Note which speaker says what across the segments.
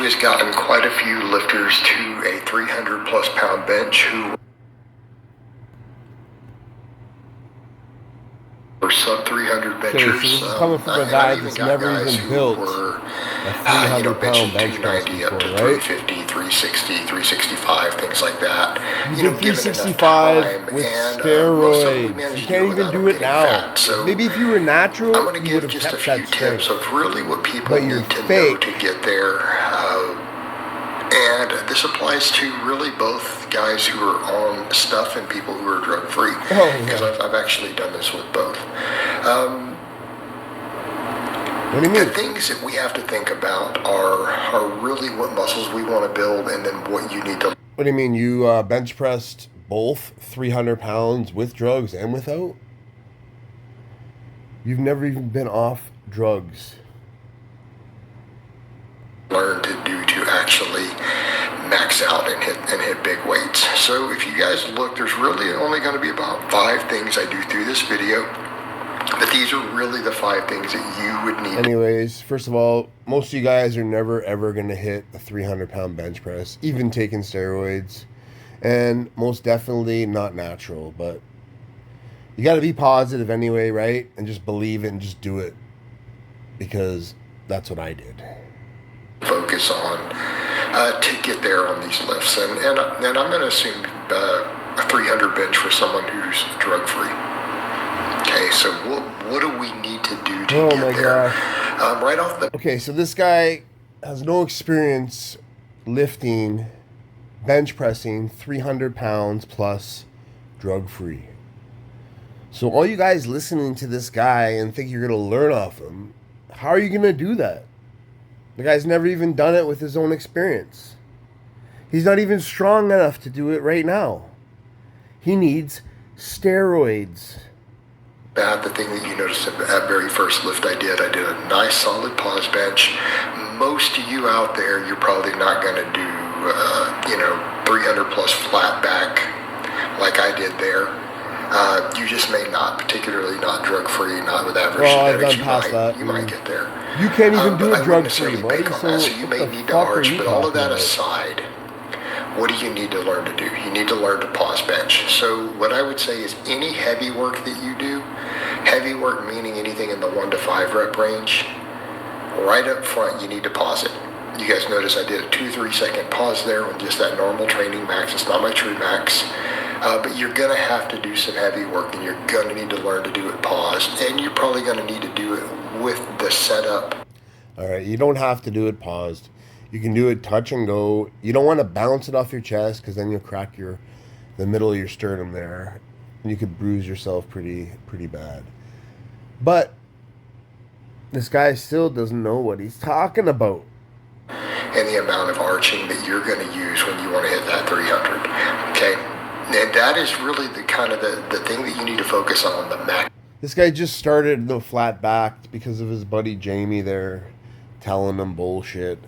Speaker 1: has gotten quite a few lifters to a 300 plus pound bench who were sub 300 benchers.
Speaker 2: Okay, so this is coming from a guy that's never even built a 300 pound bench press before,
Speaker 1: up to
Speaker 2: right?
Speaker 1: 350, 360, 365, things like that.
Speaker 2: You did 365 with steroids. You can't even do it now.
Speaker 1: So
Speaker 2: maybe if you were natural,
Speaker 1: I'm going to
Speaker 2: you would
Speaker 1: give
Speaker 2: have
Speaker 1: just a
Speaker 2: kept
Speaker 1: few
Speaker 2: that strength.
Speaker 1: tips of really what people
Speaker 2: But
Speaker 1: need
Speaker 2: you're
Speaker 1: to know
Speaker 2: fake.
Speaker 1: to get there. And this applies to really both guys who are on stuff and people who are drug free. Because I've actually done this with both.
Speaker 2: What do you mean?
Speaker 1: The things that we have to think about are really what muscles we want to build, and then what you need to.
Speaker 2: What do you mean? You bench pressed both 300 pounds with drugs and without? You've never even been off drugs.
Speaker 1: Learn to do to actually max out and hit big weights. So if you guys look, there's really only going to be about 5 things I do through this video. But these are really the 5 things that you would need.
Speaker 2: Anyways, first of all, most of you guys are never ever going to hit a 300 pound bench press, even taking steroids, and most definitely not natural. But you got to be positive anyway, right? And just believe it and just do it, because that's what I did.
Speaker 1: Focus on to get there on these lifts, and I'm going to assume a 300 bench for someone who's drug free. Okay, so what do we need to do to get there? Right off the...
Speaker 2: Okay, so this guy has no experience lifting, bench pressing 300 pounds plus drug free. So all you guys listening to this guy and think you're going to learn off him, how are you going to do that? The guy's never even done it with his own experience. He's not even strong enough to do it right now. He needs steroids.
Speaker 1: The thing that you noticed at that very first lift I did a nice solid pause bench. Most of you out there, you're probably not going to do 300 plus flat back like I did there. You just may not, particularly not drug free, not with average genetics. You might get there.
Speaker 2: You can't even do it drug free, buddy.
Speaker 1: So you may need to arch, but all of that aside, what do you need to learn to do? You need to learn to pause bench. So what I would say is any heavy work that you do, heavy work meaning anything in the 1 to 5 rep range, right up front you need to pause it. You guys notice I did a 2-3 second pause there on just that normal training max. It's not my true max. But you're going to have to do some heavy work, and you're going to need to learn to do it paused. And you're probably going to need to do it with the setup.
Speaker 2: All right, you don't have to do it paused. You can do it touch and go. You don't want to bounce it off your chest, because then you'll crack the middle of your sternum there. And you could bruise yourself pretty bad. But this guy still doesn't know what he's talking about.
Speaker 1: And the amount of arching that you're going to use when you want to hit that 300. Okay? And that is really the kind of the thing that you need to focus on the max.
Speaker 2: This guy just started the flat back because of his buddy Jamie there telling him bullshit.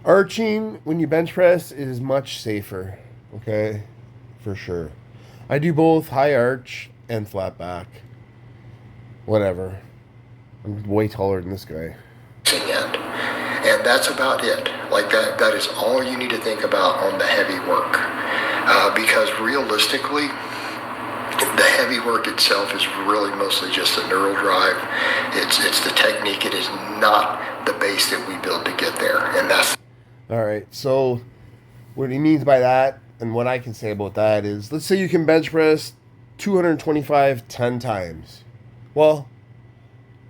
Speaker 2: Arching when you bench press is much safer, okay? For sure. I do both high arch and flat back. Whatever. I'm way taller than this guy.
Speaker 1: And that's about it. Like that is all you need to think about on the heavy work. Because realistically, the heavy work itself is really mostly just a neural drive. It's the technique. It is not the base that we build to get there. And that's...
Speaker 2: All right. So what he means by that, and what I can say about that is, let's say you can bench press 225 10 times. Well,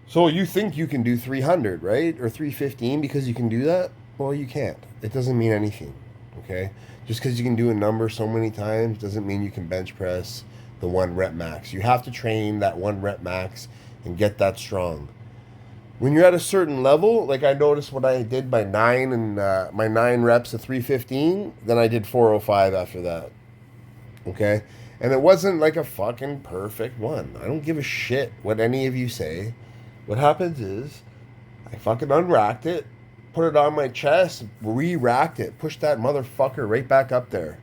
Speaker 2: so you think you can do 300, right? Or 315 because you can do that? Well, you can't. It doesn't mean anything, okay? Just because you can do a number so many times doesn't mean you can bench press the 1 rep max. You have to train that 1 rep max and get that strong. When you're at a certain level, like I noticed when I did my 9 reps of 315, then I did 405 after that, okay? And it wasn't like a fucking perfect one. I don't give a shit what any of you say. What happens is I fucking unracked it, put it on my chest, re-racked it, pushed that motherfucker right back up there.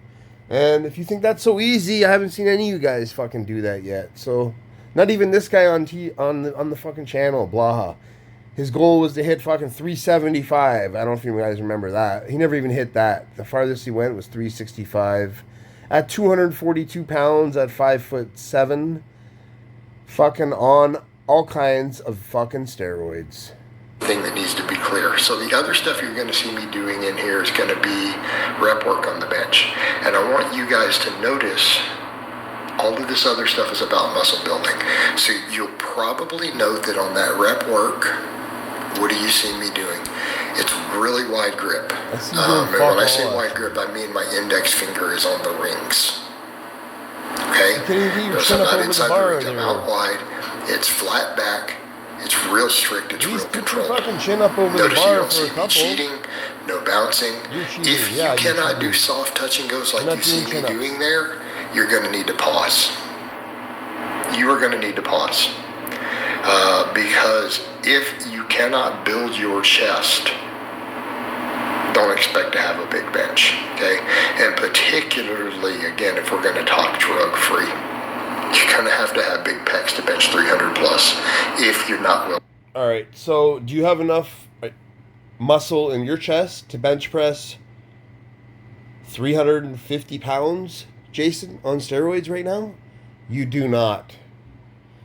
Speaker 2: And if you think that's so easy, I haven't seen any of you guys fucking do that yet. So, not even this guy on the fucking channel, Blaha. His goal was to hit fucking 375. I don't know if you guys remember that. He never even hit that. The farthest he went was 365. At 242 pounds, at 5'7", fucking on all kinds of fucking steroids.
Speaker 1: Thing that needs to be clear. So the other stuff you're going to see me doing in here is going to be rep work on the bench. And I want you guys to notice all of this other stuff is about muscle building. So you'll probably note that on that rep work, what do you see me doing? It's really wide grip. And when I say wide grip, I mean my index finger is on the rings. Okay? Notice I'm not inside the rings, I'm out wide. It's flat back. It's real strict. It's real controlled.
Speaker 2: Fucking chin up over
Speaker 1: Notice
Speaker 2: the bar
Speaker 1: you don't
Speaker 2: for
Speaker 1: see
Speaker 2: a
Speaker 1: me
Speaker 2: couple.
Speaker 1: cheating, no bouncing. If you cannot do soft touch and goes like you see me doing there, you're going to need to pause. You are going to need to pause. Because if you cannot build your chest, don't expect to have a big bench, okay? And particularly, again, if we're going to talk drug-free, you're going to have big pecs to bench 300 plus if you're not willing.
Speaker 2: All right, so do you have enough muscle in your chest to bench press 350 pounds, Jason, on steroids right now? You do not.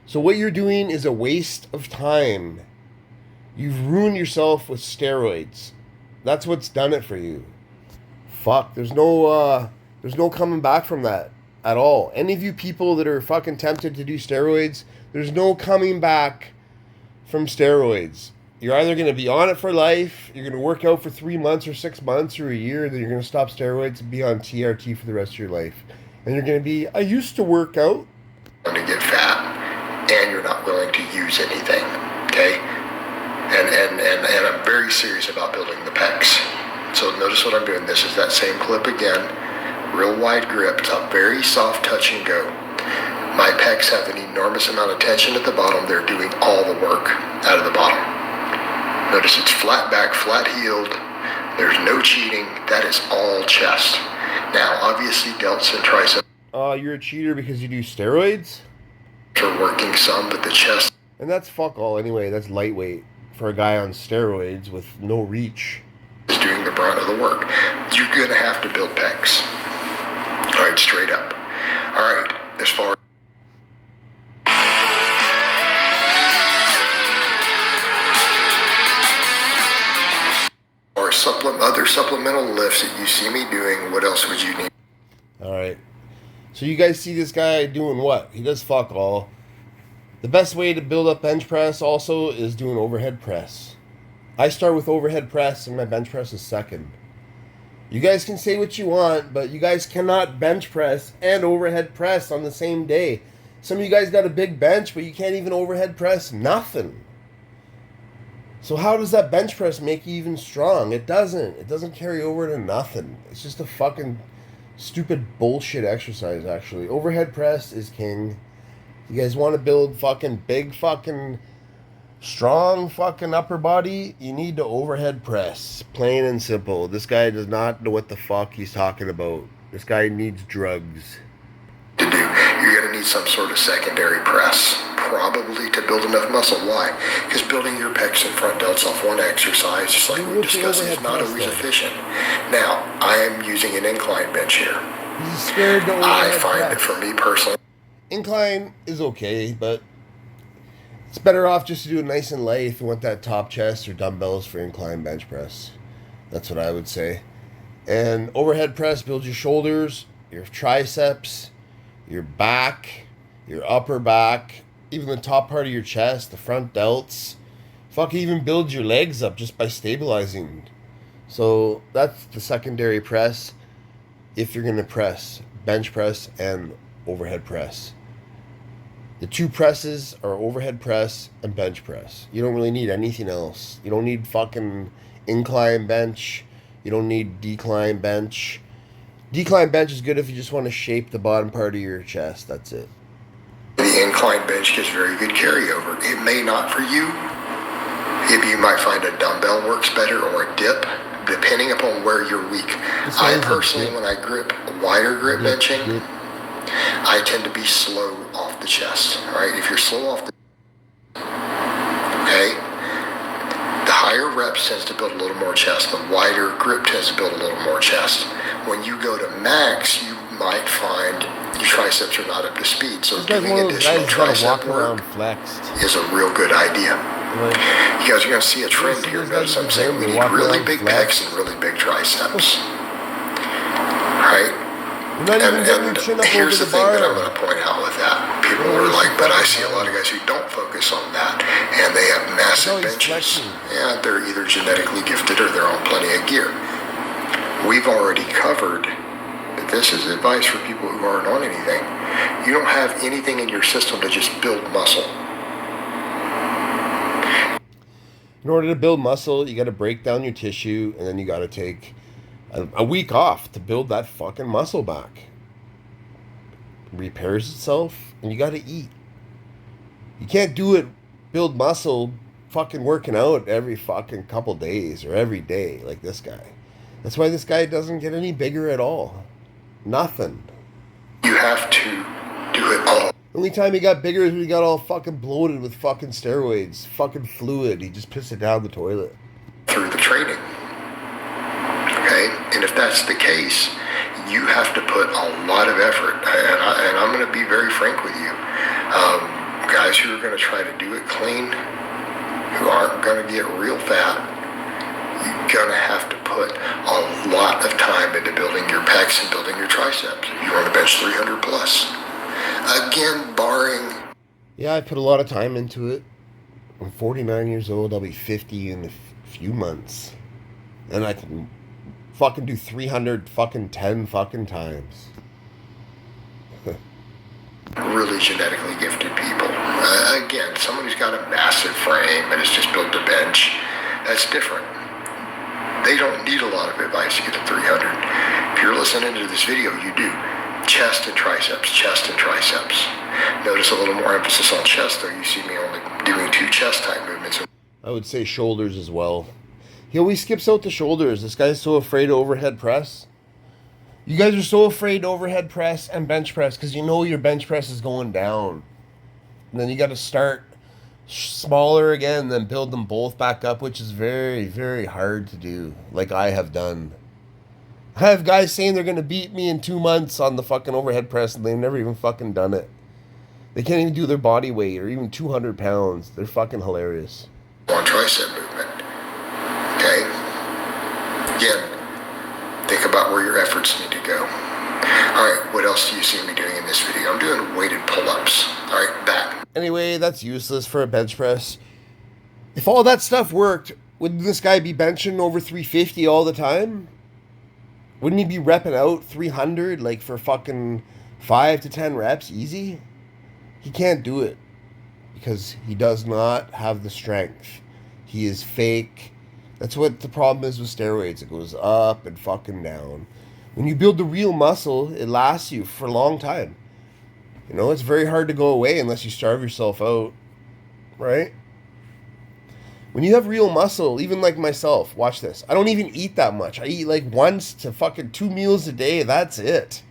Speaker 2: So what you're doing is a waste of time. You've ruined yourself with steroids. That's what's done it for you. Fuck, there's no coming back from that at all. Any of you people that are fucking tempted to do steroids, there's no coming back from steroids. You're either going to be on it for life, you're going to work out for 3 months or 6 months or a year, then you're going to stop steroids and be on TRT for the rest of your life. And you're going to be, I used to work out.
Speaker 1: To get fat, and you're not willing to use anything, okay? And I'm very serious about building the pecs. So notice what I'm doing. This is that same clip again. Real wide grip. It's a very soft touch and go. My pecs have an enormous amount of tension at the bottom. They're doing all the work out of the bottom. Notice it's flat back, flat heeled. There's no cheating. That is all chest. Now, obviously, delts and triceps.
Speaker 2: You're a cheater because you do steroids?
Speaker 1: Are working some, but the chest.
Speaker 2: And that's fuck all anyway. That's lightweight for a guy on steroids with no reach.
Speaker 1: Is doing the brunt of the work. You're going to have to build pecs. All right, straight up. All right, as far or other supplemental lifts that you see me doing, what else would you need?
Speaker 2: All right. So you guys see this guy doing what? He does fuck all. The best way to build up bench press also is doing overhead press. I start with overhead press and my bench press is second. You guys can say what you want, but you guys cannot bench press and overhead press on the same day. Some of you guys got a big bench, but you can't even overhead press nothing. So how does that bench press make you even strong? It doesn't. It doesn't carry over to nothing. It's just a fucking stupid bullshit exercise, actually. Overhead press is king. You guys want to build fucking big fucking strong fucking upper body? You need to overhead press. Plain and simple. This guy does not know what the fuck he's talking about. This guy needs drugs.
Speaker 1: To do, you're going to need some sort of secondary press, probably to build enough muscle. Why? Because building your pecs and front delts off one exercise, just like we discussed, is not always efficient. Now, I am using an incline bench here.
Speaker 2: He's scared to
Speaker 1: I find that for me personally,
Speaker 2: incline is okay, but it's better off just to do it nice and light if you want that top chest or dumbbells for incline bench press. That's what I would say. And overhead press builds your shoulders, your triceps, your back, your upper back, even the top part of your chest, the front delts. Fuck, even builds your legs up just by stabilizing. So that's the secondary press if you're going to press, bench press and overhead press. The two presses are overhead press and bench press. You don't really need anything else. You don't need fucking incline bench. You don't need decline bench. Decline bench is good if you just want to shape the bottom part of your chest. That's it.
Speaker 1: the incline bench gets very good carryover. It may not for you. If you might find a dumbbell works better or a dip, depending upon where you're weak. I personally, when I grip wider grip benching, I tend to be slow off the chest. All right, if you're slow off the, okay, higher reps tends to build a little more chest. The wider grip tends to build a little more chest. When you go to max, you might find your triceps are not up to speed. So doing additional tricep work is a real good idea. You guys are going to see a trend here. Notice I'm saying we need really big pecs and really big triceps. Right? And here's the thing that I'm going to point out with that. People are like, but I see a lot of guys who don't focus on that, and they have massive benches. Yeah, they're either genetically gifted or they're on plenty of gear. We've already covered that this is advice for people who aren't on anything. You don't have anything in your system to just build muscle.
Speaker 2: In order to build muscle, you got to break down your tissue, and then you got to take a week off to build that fucking muscle back. It repairs itself, and you got to eat. You can't do it, build muscle, fucking working out every fucking couple days or every day like this guy. That's why this guy doesn't get any bigger at all. Nothing.
Speaker 1: You have to do it all.
Speaker 2: The only time he got bigger is when he got all fucking bloated with fucking steroids. Fucking fluid. He just pissed it down the toilet.
Speaker 1: Through the training. Okay? And if that's the case, you have to put a lot of effort. And I'm going to be very frank with you. Guys who are going to try to do it clean, who aren't going to get real fat, you're going to have to put a lot of time into building your pecs and building your triceps. You want to bench 300 plus. Again, barring...
Speaker 2: Yeah, I put a lot of time into it. I'm 49 years old. I'll be 50 in a few months. And I can fucking do 300 fucking 10 fucking times.
Speaker 1: Really genetically gifted people. Again, someone who's got a massive frame and is just built to bench, that's different. They don't need a lot of advice to get to 300. If you're listening to this video, you do. Chest and triceps, chest and triceps. Notice a little more emphasis on chest, though. You see me only doing 2 chest type movements.
Speaker 2: I would say shoulders as well. He always skips out the shoulders. This guy's so afraid of overhead press. You guys are so afraid to overhead press and bench press because you know your bench press is going down. And then you got to start smaller again, then build them both back up, which is very, very hard to do, like I have done. I have guys saying they're going to beat me in 2 months on the fucking overhead press, and they've never even fucking done it. They can't even do their body weight or even 200 pounds. They're fucking hilarious.
Speaker 1: On tricep movement. Okay? Again, think about where your efforts need to go. Alright, what else do you see me doing in this video? I'm doing weighted pull-ups. Alright, back.
Speaker 2: Anyway, that's useless for a bench press. If all that stuff worked, wouldn't this guy be benching over 350 all the time? Wouldn't he be repping out 300 like for fucking 5 to 10 reps easy? He can't do it because he does not have the strength. He is fake. That's what the problem is with steroids. It goes up and fucking down. When you build the real muscle, it lasts you for a long time. You know, it's very hard to go away unless you starve yourself out, right? When you have real muscle, even like myself, watch this. I don't even eat that much. I eat like 1 to fucking 2 meals a day. That's it.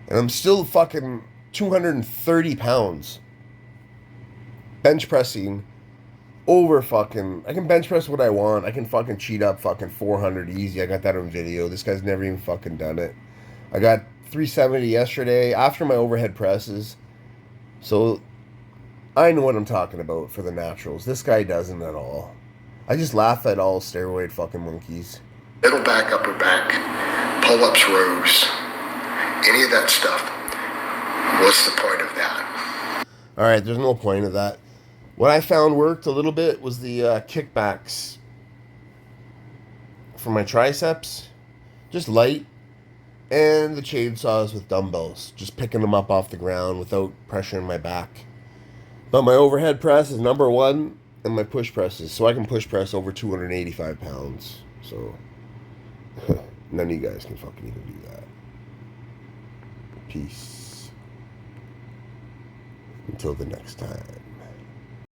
Speaker 2: And I'm still fucking 230 pounds. Bench pressing over fucking... I can bench press what I want. I can fucking cheat up fucking 400 easy. I got that on video. This guy's never even fucking done it. I got 370 yesterday after my overhead presses. So I know what I'm talking about for the naturals. This guy doesn't at all. I just laugh at all steroid fucking monkeys.
Speaker 1: Middle back, upper back, pull-ups, rows, any of that stuff. What's the point of that?
Speaker 2: Alright, there's no point of that. What I found worked a little bit was the kickbacks for my triceps. Just light. And the chainsaws with dumbbells. Just picking them up off the ground without pressuring my back. But my overhead press is number 1. And my push presses. So I can push press over 285 pounds. So none of you guys can fucking even do that. Peace. Until the next time.